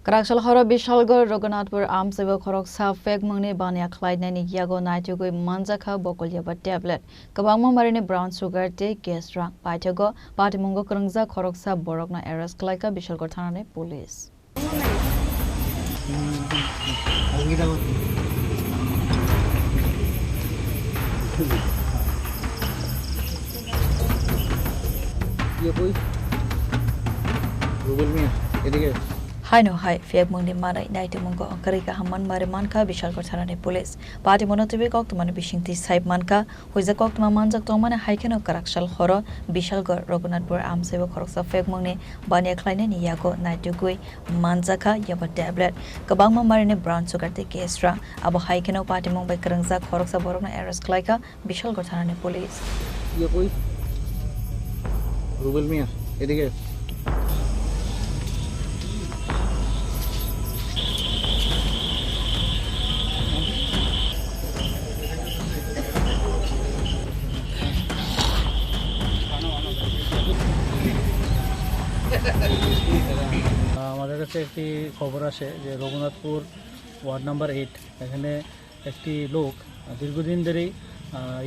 Kraksal Horo Bishalgarh Raghunathpur Amchaio Khoroksa Phekmungni Bania Khlainaini Yago Naitogwi Manjakha Bokul Yaba tablet Kwbangma Marini brown sugar te Khorang Paithango Patimungo Kwrwngjak Khoroksa Borok na Arrset Khlaikha Bishalgarh Thanani police. Hai no hai Phekmungni Bania Naitogwi Khlaikha Hamman Manjakha Bishalgarh Thanani police. Patimungo tibi koktumani bishingti saib manka hoija koktuma manjak tongmani haikeno Kraksal Horo Bishalgarh Raghunathpur Amchaio Khoroksa Phekmungni Bania Khlainaini Yago Naitogwi Manjakha Yaba tablet Kwbangma Marini brown sugar te Khorang abo haikeno Patimungo Kwrwngjak Khoroksa Borok na Arrset Khlaikha Bishalgarh Thanani police. আমাদের কাছে একটি খবর আসে যে Raghunathpur ward number 8 এখানে একটি লোক দীর্ঘদিন ধরেই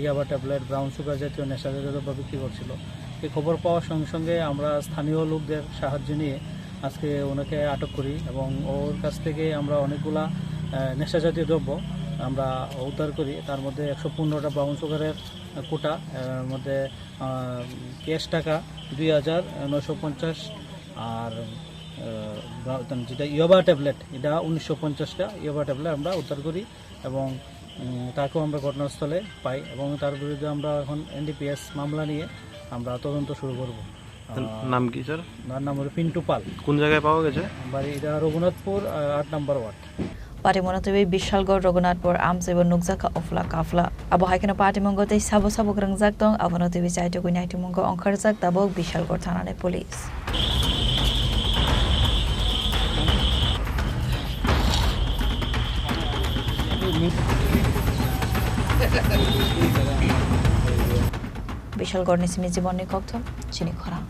ইয়াবা ট্যাবলেট ব্রাউন সুগার জাতীয় নেশাজাতীয় দ্রব্য বিক্রি করছিল। এই খবর পাওয়ার সঙ্গে সঙ্গে আমরা স্থানীয় লোকদের সাহায্য নিয়ে আজকে ওনাকে আটক করি এবং ওর কাছ থেকে আমরা অনেকগুলা নেশাজাতীয় দ্রব্য আমরা উদ্ধার করি। তার মধ্যে 115টা ব্রাউন সুগারের কোটা, এর মধ্যে ক্যাশ টাকা 2950 আর যেটা ইয়াবা ট্যাবলেট এটা 1950টা ইয়াবা ট্যাবলেট আমরা উদ্ধার করি এবং তাকেও আমরা ঘটনাস্থলে পাই এবং তার বিরুদ্ধে আমরা এখন NDPS মামলা নিয়ে আমরা তদন্ত শুরু করব। নাম কি স্যার? তার নাম হলো পিন্টু পাল। কোন জায়গায় পাওয়া গেছে? বাড়ি এটা রঘুনাথপুর 8 নম্বর word. Patimungo tibi Bishalgarh Raghunathpur Amchaio Nukjaka ofla kafla abo haikeno Patimungo te sabo Kwrwngjak tong abono tibi Naitogwi Patimungo Khoroksa tabok Bishalgarh Thanani police. Bishalgarh nisimi jibonni kokthom Chini Khorang.